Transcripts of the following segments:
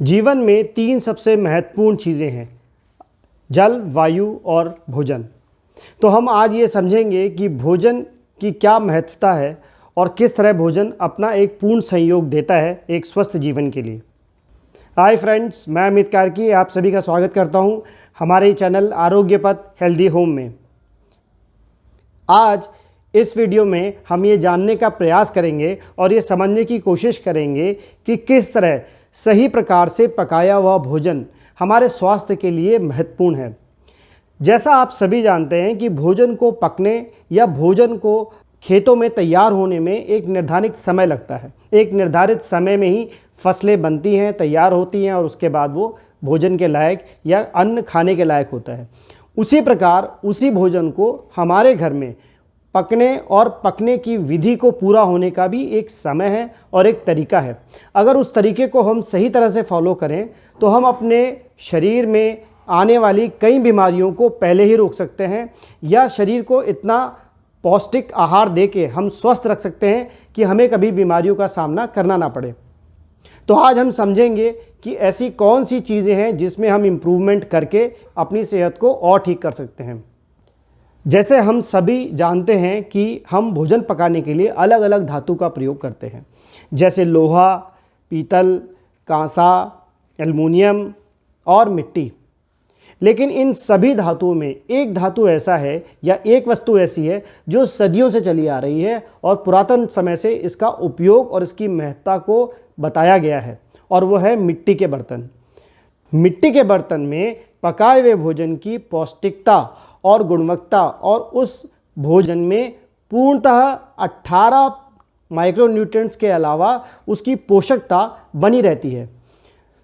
जीवन में तीन सबसे महत्वपूर्ण चीज़ें हैं, जल, वायु और भोजन। तो हम आज ये समझेंगे कि भोजन की क्या महत्वता है और किस तरह भोजन अपना एक पूर्ण सहयोग देता है एक स्वस्थ जीवन के लिए। हाय फ्रेंड्स, मैं अमित कार्की आप सभी का स्वागत करता हूँ हमारे चैनल आरोग्य पथ हेल्दी होम में। आज इस वीडियो में हम ये जानने का प्रयास करेंगे और ये समझने की कोशिश करेंगे कि किस तरह सही प्रकार से पकाया हुआ भोजन हमारे स्वास्थ्य के लिए महत्वपूर्ण है। जैसा आप सभी जानते हैं कि भोजन को पकने या भोजन को खेतों में तैयार होने में एक निर्धारित समय लगता है। एक निर्धारित समय में ही फसलें बनती हैं, तैयार होती हैं और उसके बाद वो भोजन के लायक या अन्न खाने के लायक होता है। उसी प्रकार उसी भोजन को हमारे घर में पकने और पकने की विधि को पूरा होने का भी एक समय है और एक तरीका है। अगर उस तरीके को हम सही तरह से फॉलो करें तो हम अपने शरीर में आने वाली कई बीमारियों को पहले ही रोक सकते हैं या शरीर को इतना पौष्टिक आहार देके हम स्वस्थ रख सकते हैं कि हमें कभी बीमारियों का सामना करना ना पड़े। तो आज हम समझेंगे कि ऐसी कौन सी चीज़ें हैं जिसमें हम इम्प्रूवमेंट करके अपनी सेहत को और ठीक कर सकते हैं। जैसे हम सभी जानते हैं कि हम भोजन पकाने के लिए अलग अलग धातु का प्रयोग करते हैं, जैसे लोहा, पीतल, कांसा, एल्युमिनियम और मिट्टी। लेकिन इन सभी धातुओं में एक धातु ऐसा है या एक वस्तु ऐसी है जो सदियों से चली आ रही है और पुरातन समय से इसका उपयोग और इसकी महत्ता को बताया गया है, और वो है मिट्टी के बर्तन। मिट्टी के बर्तन में पकाए हुए भोजन की पौष्टिकता और गुणवत्ता और उस भोजन में पूर्णतः 18 माइक्रोन्यूट्रिएंट्स के अलावा उसकी पोषकता बनी रहती है।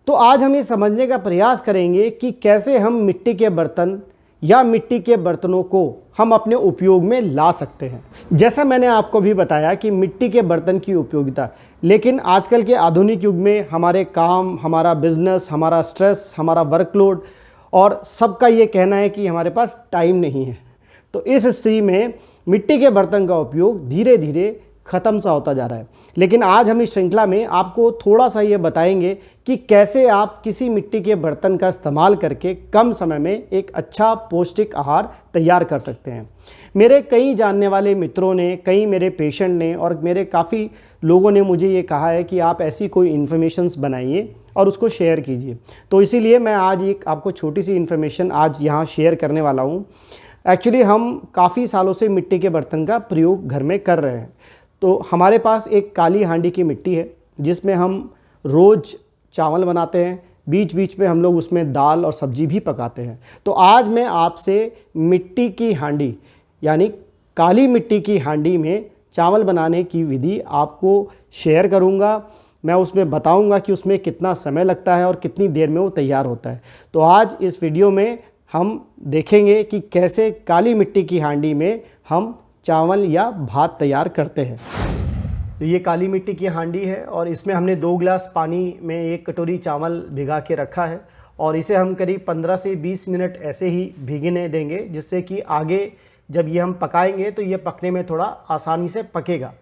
तो आज हम ये समझने का प्रयास करेंगे कि कैसे हम मिट्टी के बर्तन या मिट्टी के बर्तनों को हम अपने उपयोग में ला सकते हैं। जैसा मैंने आपको भी बताया कि मिट्टी के बर्तन की उपयोगिता, लेकिन आजकल के आधुनिक युग में हमारे काम, हमारा बिजनेस, हमारा स्ट्रेस, हमारा वर्कलोड और सबका ये कहना है कि हमारे पास टाइम नहीं है। तो इस स्थिति में मिट्टी के बर्तन का उपयोग धीरे धीरे ख़त्म सा होता जा रहा है। लेकिन आज हम इस श्रृंखला में आपको थोड़ा सा ये बताएंगे कि कैसे आप किसी मिट्टी के बर्तन का इस्तेमाल करके कम समय में एक अच्छा पौष्टिक आहार तैयार कर सकते हैं। मेरे कई जानने वाले मित्रों ने, कई मेरे पेशेंट ने और मेरे काफ़ी लोगों ने मुझे ये कहा है कि आप ऐसी कोई इन्फॉर्मेशंस बनाइए और उसको शेयर कीजिए। तो इसीलिए मैं आज एक आपको छोटी सी इन्फॉर्मेशन आज यहाँ शेयर करने वाला हूँ। एक्चुअली हम काफ़ी सालों से मिट्टी के बर्तन का प्रयोग घर में कर रहे हैं। तो हमारे पास एक काली हांडी की मिट्टी है जिसमें हम रोज़ चावल बनाते हैं, बीच बीच में हम लोग उसमें दाल और सब्जी भी पकाते हैं। तो आज मैं आपसे मिट्टी की हांडी यानी काली मिट्टी की हांडी में चावल बनाने की विधि आपको शेयर करूंगा। मैं उसमें बताऊंगा कि उसमें कितना समय लगता है और कितनी देर में वो तैयार होता है। तो आज इस वीडियो में हम देखेंगे कि कैसे काली मिट्टी की हांडी में हम चावल या भात तैयार करते हैं। तो ये काली मिट्टी की हांडी है और इसमें हमने 2 गिलास पानी में 1 कटोरी चावल भिगा के रखा है और इसे हम करीब 15 से 20 मिनट ऐसे ही भीगने देंगे, जिससे कि आगे जब ये हम पकाएंगे तो ये पकने में थोड़ा आसानी से पकेगा।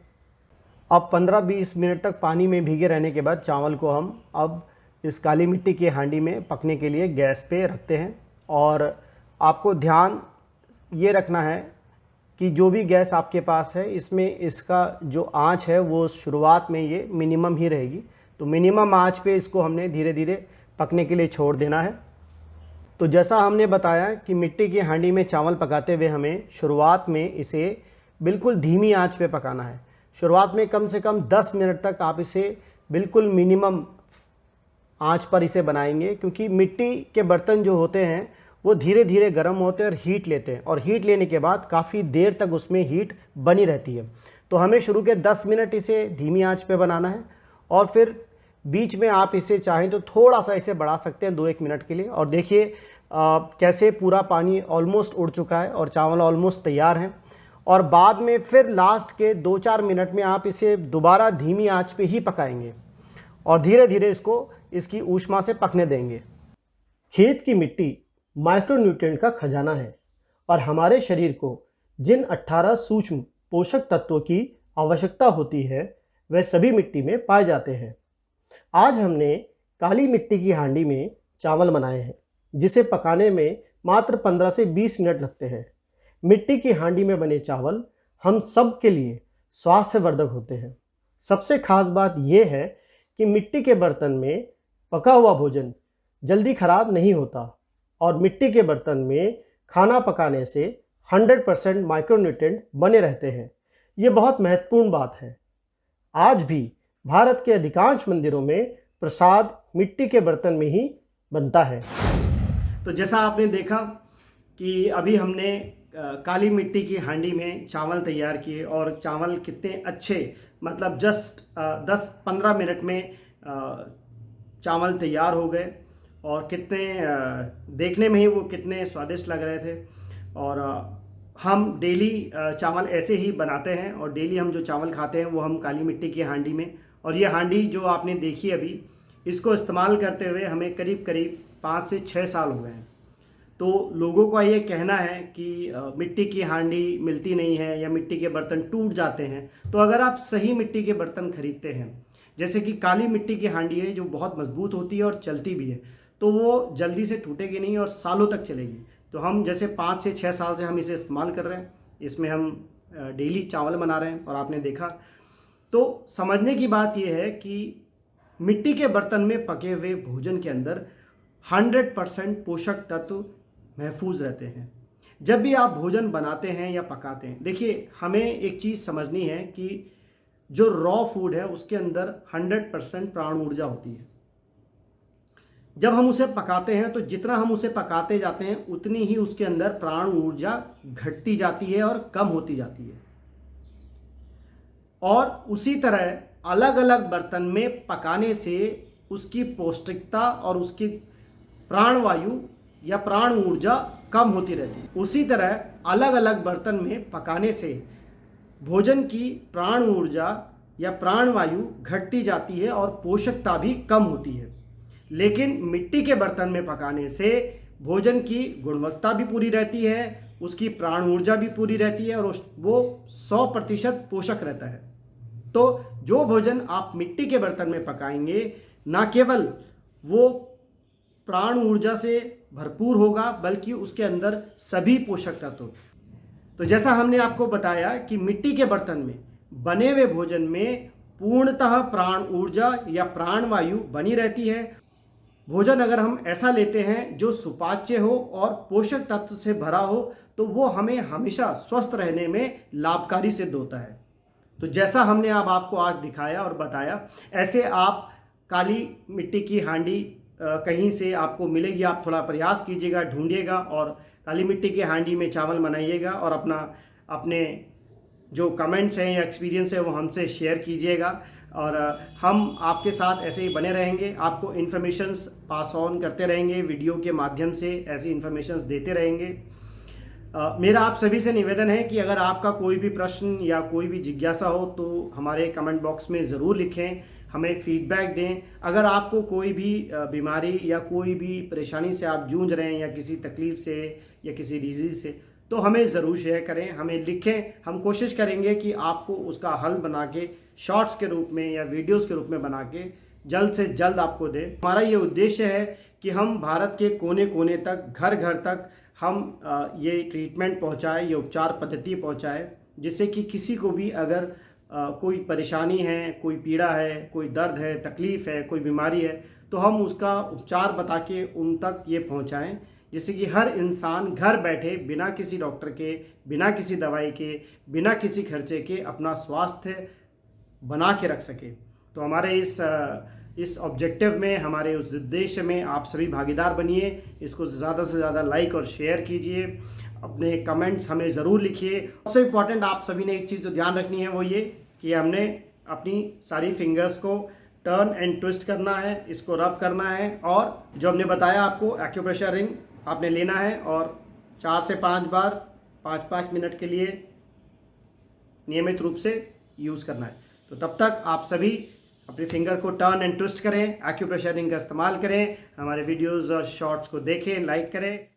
अब 15-20 मिनट तक पानी में भीगे रहने के बाद चावल को हम अब इस काली मिट्टी की हांडी में पकने के लिए गैस पे रखते हैं। और आपको ध्यान ये रखना है कि जो भी गैस आपके पास है इसमें इसका जो आंच है वो शुरुआत में ये मिनिमम ही रहेगी। तो मिनिमम आंच पे इसको हमने धीरे धीरे पकने के लिए छोड़ देना है। तो जैसा हमने बताया कि मिट्टी की हांडी में चावल पकाते हुए हमें शुरुआत में इसे बिल्कुल धीमी आंच पे पकाना है। शुरुआत में कम से कम 10 मिनट तक आप इसे बिल्कुल मिनिमम आंच पर इसे बनाएंगे, क्योंकि मिट्टी के बर्तन जो होते हैं वो धीरे धीरे गर्म होते हैं और हीट लेते हैं, और हीट लेने के बाद काफ़ी देर तक उसमें हीट बनी रहती है। तो हमें शुरू के 10 मिनट इसे धीमी आंच पे बनाना है और फिर बीच में आप इसे चाहें तो थोड़ा सा इसे बढ़ा सकते हैं 2-1 मिनट के लिए। और देखिए कैसे पूरा पानी ऑलमोस्ट उड़ चुका है और चावल ऑलमोस्ट तैयार हैं। और बाद में फिर लास्ट के 2-4 मिनट में आप इसे दोबारा धीमी आंच पे ही पकाएंगे और धीरे धीरे इसको इसकी ऊष्मा से पकने देंगे। खेत की मिट्टी माइक्रोन्यूट्रिएंट का खजाना है और हमारे शरीर को जिन 18 सूक्ष्म पोषक तत्वों की आवश्यकता होती है वह सभी मिट्टी में पाए जाते हैं। आज हमने काली मिट्टी की हांडी में चावल बनाए हैं, जिसे पकाने में मात्र 15 से 20 मिनट लगते हैं। मिट्टी की हांडी में बने चावल हम सब के लिए स्वास्थ्यवर्धक होते हैं। सबसे खास बात यह है कि मिट्टी के बर्तन में पका हुआ भोजन जल्दी खराब नहीं होता और मिट्टी के बर्तन में खाना पकाने से 100% माइक्रोन्यूट्रिएंट बने रहते हैं। ये बहुत महत्वपूर्ण बात है। आज भी भारत के अधिकांश मंदिरों में प्रसाद मिट्टी के बर्तन में ही बनता है। तो जैसा आपने देखा कि अभी हमने काली मिट्टी की हांडी में चावल तैयार किए और चावल कितने अच्छे, मतलब जस्ट 10-15 मिनट में चावल तैयार हो गए और कितने देखने में ही वो कितने स्वादिष्ट लग रहे थे। और हम डेली चावल ऐसे ही बनाते हैं और डेली हम जो चावल खाते हैं वो हम काली मिट्टी की हांडी में। और ये हांडी जो आपने देखी अभी, इसको इस्तेमाल करते हुए हमें करीब करीब 5 से 6 साल हो गए हैं। तो लोगों का ये कहना है कि मिट्टी की हांडी मिलती नहीं है या मिट्टी के बर्तन टूट जाते हैं। तो अगर आप सही मिट्टी के बर्तन खरीदते हैं, जैसे कि काली मिट्टी की हांडी है जो बहुत मजबूत होती है और चलती भी है, तो वो जल्दी से टूटेगी नहीं और सालों तक चलेगी। तो हम जैसे 5 से 6 साल से हम इसे इस्तेमाल कर रहे हैं, इसमें हम डेली चावल बना रहे हैं और आपने देखा। तो समझने की बात यह है कि मिट्टी के बर्तन में पके हुए भोजन के अंदर 100% पोषक तत्व महफूज रहते हैं। जब भी आप भोजन बनाते हैं या पकाते हैं, देखिए हमें एक चीज़ समझनी है कि जो रॉ फूड है उसके अंदर 100% प्राण ऊर्जा होती है। जब हम उसे पकाते हैं तो जितना हम उसे पकाते जाते हैं उतनी ही उसके अंदर प्राण ऊर्जा घटती जाती है और कम होती जाती है। और उसी तरह अलग अलग बर्तन में पकाने से उसकी पौष्टिकता और उसकी प्राणवायु या प्राण ऊर्जा कम होती रहती है। उसी तरह अलग अलग बर्तन में पकाने से भोजन की प्राण ऊर्जा या प्राणवायु घटती जाती है और पोषकता भी कम होती है। लेकिन मिट्टी के बर्तन में पकाने से भोजन की गुणवत्ता भी पूरी रहती है, उसकी प्राण ऊर्जा भी पूरी रहती है और वो 100% पोषक रहता है। तो जो भोजन आप मिट्टी के बर्तन में पकाएंगे, ना केवल वो प्राण ऊर्जा से भरपूर होगा बल्कि उसके अंदर सभी पोषक तत्व। तो जैसा हमने आपको बताया कि मिट्टी के बर्तन में बने हुए भोजन में पूर्णतः प्राण ऊर्जा या प्राणवायु बनी रहती है। भोजन अगर हम ऐसा लेते हैं जो सुपाच्य हो और पोषक तत्व से भरा हो तो वो हमें हमेशा स्वस्थ रहने में लाभकारी सिद्ध होता है। तो जैसा हमने अब आपको आज दिखाया और बताया, ऐसे आप काली मिट्टी की हांडी कहीं से आपको मिलेगी, आप थोड़ा प्रयास कीजिएगा, ढूंढिएगा और काली मिट्टी की हांडी में चावल बनाइएगा और अपने जो कमेंट्स हैं या एक्सपीरियंस है वो हमसे शेयर कीजिएगा। और हम आपके साथ ऐसे ही बने रहेंगे, आपको इन्फॉर्मेशंस पास ऑन करते रहेंगे, वीडियो के माध्यम से ऐसी इन्फॉर्मेशंस देते रहेंगे। मेरा आप सभी से निवेदन है कि अगर आपका कोई भी प्रश्न या कोई भी जिज्ञासा हो तो हमारे कमेंट बॉक्स में ज़रूर लिखें, हमें फीडबैक दें। अगर आपको कोई भी बीमारी या कोई भी परेशानी से आप जूझ रहे हैं या किसी तकलीफ़ से या किसी डिजीज़ से, तो हमें ज़रूर शेयर करें, हमें लिखें। हम कोशिश करेंगे कि आपको उसका हल बना के शॉर्ट्स के रूप में या वीडियोस के रूप में बना के जल्द से जल्द आपको दें। हमारा ये उद्देश्य है कि हम भारत के कोने कोने तक, घर घर तक हम ये ट्रीटमेंट पहुंचाएं, ये उपचार पद्धति पहुंचाएं, जिससे कि किसी को भी अगर कोई परेशानी है, कोई पीड़ा है, कोई दर्द है, तकलीफ़ है, कोई बीमारी है, तो हम उसका उपचार बता के उन तक ये पहुंचाएं, जिससे कि हर इंसान घर बैठे बिना किसी डॉक्टर के, बिना किसी दवाई के, बिना किसी खर्चे के अपना स्वास्थ्य बना के रख सके। तो हमारे इस ऑब्जेक्टिव में, हमारे उस उद्देश्य में आप सभी भागीदार बनिए। इसको ज़्यादा से ज़्यादा लाइक और शेयर कीजिए, अपने कमेंट्स हमें ज़रूर लिखिए। सबसे इम्पॉर्टेंट आप सभी ने एक चीज़ जो ध्यान रखनी है वो ये कि हमने अपनी सारी फिंगर्स को टर्न एंड ट्विस्ट करना है, इसको रब करना है और जो हमने बताया आपको एक्यूप्रेशर रिंग आपने लेना है और 4 से 5 बार 5-5 मिनट के लिए नियमित रूप से यूज़ करना है। तो तब तक आप सभी अपनी फिंगर को टर्न एंड ट्विस्ट करें, एक्यूप्रेशर रिंग का इस्तेमाल करें, हमारे वीडियोज़ और शॉर्ट्स को देखें, लाइक करें।